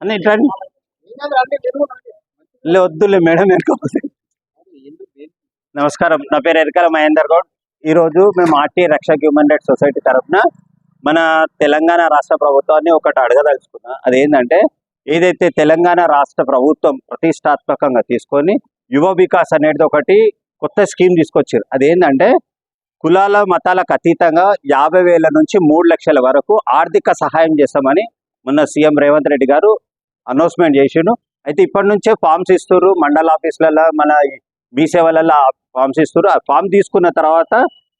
అన్న ఇట్లా వద్దులే మేడం ఎరుకోపోతే. నమస్కారం, నా పేరు ఎరకల మహేందర్ గౌడ్. ఈరోజు మేము RT Rakshak human rights society తరఫున మన తెలంగాణ రాష్ట్ర ప్రభుత్వాన్ని ఒకటి అడగదలుచుకున్నా. అదేంటంటే, ఏదైతే తెలంగాణ రాష్ట్ర ప్రభుత్వం ప్రతిష్టాత్మకంగా తీసుకొని యువ వికాస్ అనేది ఒకటి కొత్త స్కీమ్ తీసుకొచ్చారు. అదేంటంటే, కులాల మతాలకు అతీతంగా 50,000 నుంచి 3 లక్షల వరకు ఆర్థిక సహాయం చేస్తామని మొన్న సీఎం రేవంత్ రెడ్డి గారు అనౌన్స్మెంట్ చేసిండు. అయితే ఇప్పటి నుంచే ఫామ్స్ ఇస్తారు, మండల ఆఫీసులలో మన మీ సేవలలో ఫామ్స్ ఇస్తారు. ఆ ఫామ్ తీసుకున్న తర్వాత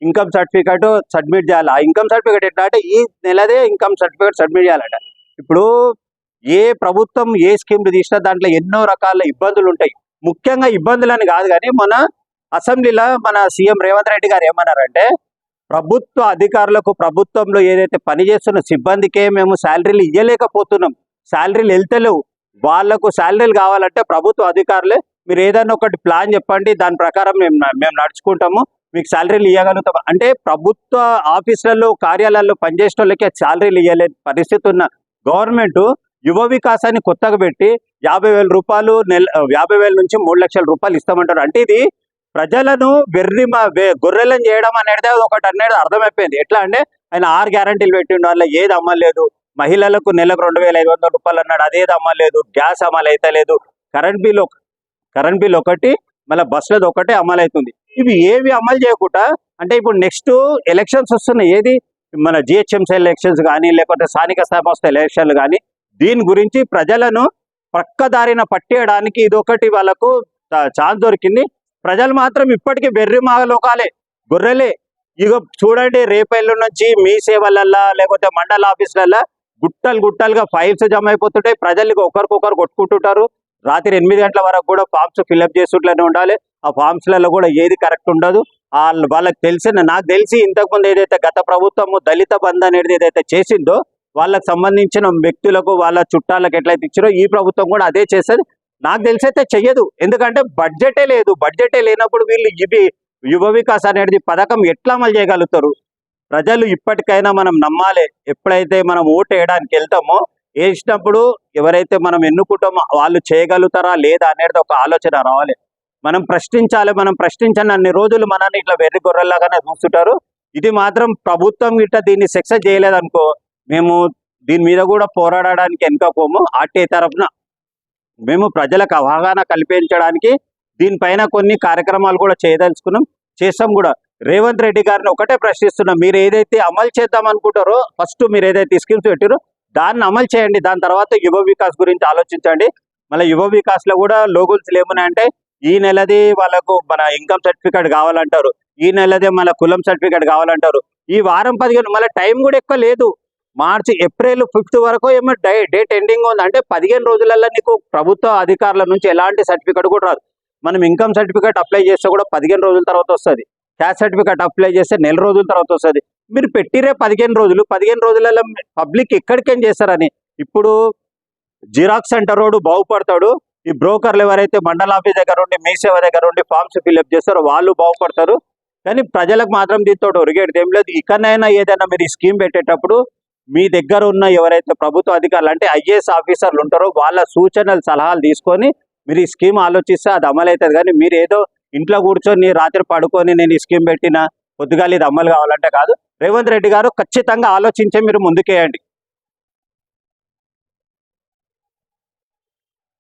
ఇన్కమ్ సర్టిఫికేట్ సబ్మిట్ చేయాలి. ఆ ఇన్కమ్ సర్టిఫికేట్ ఎట్లా అంటే, ఈ నెలదే ఇన్కమ్ సర్టిఫికేట్ సబ్మిట్ చేయాలంట. ఇప్పుడు ఏ ప్రభుత్వం ఏ స్కీమ్ తీసినా దాంట్లో ఎన్నో రకాల ఇబ్బందులు ఉంటాయి. ముఖ్యంగా ఇబ్బందులని కాదు, కానీ మన అసెంబ్లీలో మన సీఎం రేవంత్ రెడ్డి గారు ఏమన్నారంటే, ప్రభుత్వ అధికారులకు ప్రభుత్వంలో ఏదైతే పనిచేస్తున్న సిబ్బందికే మేము శాలరీలు ఇవ్వలేకపోతున్నాం, శాలరీలు వెళ్తలేవు, వాళ్లకు శాలరీలు కావాలంటే ప్రభుత్వ అధికారులే మీరు ఏదైనా ఒకటి ప్లాన్ చెప్పండి, దాని ప్రకారం మేము నడుచుకుంటాము, మీకు శాలరీలు ఇవ్వగలుగుతాం అంటే. ప్రభుత్వ ఆఫీసులలో కార్యాలయాల్లో పనిచేసే వాళ్ళకి శాలరీలు ఇవ్వలేని పరిస్థితి ఉన్న గవర్నమెంట్ యువ వికాసాన్ని కొత్తగా పెట్టి 50,000 రూపాయలు 50,000 నుంచి 3 లక్షల రూపాయలు ఇస్తామంటారు. అంటే ఇది ప్రజలను గొర్రెలను చేయడం అనేది ఒకటి అనేది అర్థమైపోయింది. ఎట్లా అంటే, ఆయన 6 గ్యారంటీలు పెట్టిండు, వల్ల ఏది అమ్మలేదు. మహిళలకు నెలకు 2,500 రూపాయలు అన్నాడు, అదేది అమ్మలేదు. గ్యాస్ అమలు అయితే లేదు. కరెంట్ బిల్ ఒకటి, మళ్ళీ బస్సులది ఒకటే అమలు అవుతుంది. ఇవి ఏవి అమలు చేయకుండా అంటే, ఇప్పుడు నెక్స్ట్ ఎలక్షన్స్ వస్తున్నాయి. ఏది మన జిహెచ్ఎంసీ ఎలక్షన్స్ కానీ, లేకపోతే స్థానిక సంస్థ ఎలక్షన్లు కానీ, దీని గురించి ప్రజలను పక్కదారిన పట్టేయడానికి ఇదొకటి వాళ్ళకు ఛాన్స్ దొరికింది. ప్రజలు మాత్రం ఇప్పటికీ వెర్రి మాగలోకాలే, గొర్రెలే. ఇక చూడండి, రేపేళ్ళ నుంచి మీ సేవలల్లా లేకపోతే మండల ఆఫీసులల్లా గుట్టలుగా ఫైల్స్ జమ అయిపోతుంటాయి. ప్రజలకు ఒకరికొకరు కొట్టుకుంటుంటారు. రాత్రి 8 గంటల వరకు కూడా ఫామ్స్ ఫిల్అప్ చేస్తుంటూనే ఉండాలి. ఆ ఫామ్స్లలో కూడా ఏది కరెక్ట్ ఉండదు. వాళ్ళకి నాకు తెలిసి ఇంతకుముందు ఏదైతే గత ప్రభుత్వము దళిత బంధు అనేది ఏదైతే చేసిందో, వాళ్ళకి సంబంధించిన వ్యక్తులకు వాళ్ళ చుట్టాలకు ఎట్లయితే ఇచ్చారో ఈ ప్రభుత్వం కూడా అదే చేస్తుంది. నాకు తెలిసి అయితే చెయ్యదు. ఎందుకంటే బడ్జెటే లేదు. బడ్జెటే లేనప్పుడు వీళ్ళు ఇది యువ వికాస్ అనేది పథకం ఎట్లా అమలు చేయగలుగుతారు? ప్రజలు ఇప్పటికైనా మనం నమ్మాలి. ఎప్పుడైతే మనం ఓటు వేయడానికి వెళ్తామో, వేసినప్పుడు ఎవరైతే మనం ఎన్నుకుంటామో వాళ్ళు చేయగలుగుతారా లేదా అనేది ఒక ఆలోచన రావాలి. మనం ప్రశ్నించాలి. మనం ప్రశ్నించని అన్ని రోజులు మనల్ని ఇట్లా వెర్రి గొర్రెల్లాగానే చూస్తుంటారు. ఇది మాత్రం ప్రభుత్వం గిట్ట దీన్ని సక్సెస్ చేయలేదనుకో, మేము దీని మీద కూడా పోరాడడానికి వెనుకపోము. ఆర్టీఐ తరఫున మేము ప్రజలకు అవగాహన కల్పించడానికి దీనిపైన కొన్ని కార్యక్రమాలు కూడా చేయదలుచుకున్నాం, చేస్తాం కూడా. రేవంత్ రెడ్డి గారిని ఒకటే ప్రశ్నిస్తున్నాం, మీరు ఏదైతే అమలు చేద్దాం అనుకుంటారో ఫస్ట్ మీరు ఏదైతే స్కీమ్స్ పెట్టారో దాన్ని అమలు చేయండి. దాని తర్వాత యువ వికాస్ గురించి ఆలోచించండి. మళ్ళీ యువ వికాస్లో కూడా లోగోల్స్లు ఏమున్నాయంటే, ఈ నెలది వాళ్ళకు మన ఇన్కమ్ సర్టిఫికేట్ కావాలంటారు, ఈ నెలదే మన కులం సర్టిఫికేట్ కావాలంటారు. ఈ వారం 15 మళ్ళీ టైం కూడా ఎక్కువ లేదు. ఏప్రిల్ 5th వరకు ఏమో డేట్ ఎండింగ్ ఉంది. అంటే 15 రోజులలో నీకు ప్రభుత్వ అధికారుల నుంచి ఎలాంటి సర్టిఫికేట్ కూడా రాదు. మనం ఇన్కమ్ సర్టిఫికేట్ అప్లై చేస్తే కూడా 15 రోజుల తర్వాత వస్తుంది. క్యాస్ట్ సర్టిఫికేట్ అప్లై చేస్తే 1 నెల రోజుల తర్వాత వస్తుంది. మీరు పెట్టిరే 15 రోజులు. 15 రోజులలో పబ్లిక్ ఎక్కడికేం చేస్తారని. ఇప్పుడు జిరాక్స్ సెంటర్ రోడ్డు బాగుపడతాడు. ఈ బ్రోకర్లు ఎవరైతే మండల ఆఫీస్ దగ్గర ఉండి మీ సేవ దగ్గర ఉండి ఫామ్స్ ఫిల్అప్ చేస్తారో వాళ్ళు బాగుపడతారు. కానీ ప్రజలకు మాత్రం దీంతో ఒరిగేది ఏం లేదు. ఇకనైనా ఏదైనా మీరు ఈ స్కీమ్ పెట్టేటప్పుడు మీ దగ్గర ఉన్న ఎవరైతే ప్రభుత్వ అధికారులు అంటే ఐఏఎస్ ఆఫీసర్లు ఉంటారో వాళ్ళ సూచనలు సలహాలు తీసుకొని మీరు ఈ స్కీమ్ ఆలోచిస్తే అది అమలు అవుతుంది. కానీ మీరు ఏదో ఇంట్లో కూర్చొని రాత్రి పడుకొని నేను ఈ స్కీమ్ పెట్టినా పొద్దుగాల ఇది అమలు కావాలంటే కాదు. రేవంత్ రెడ్డి గారు ఖచ్చితంగా ఆలోచించే మీరు ముందుకేయండి.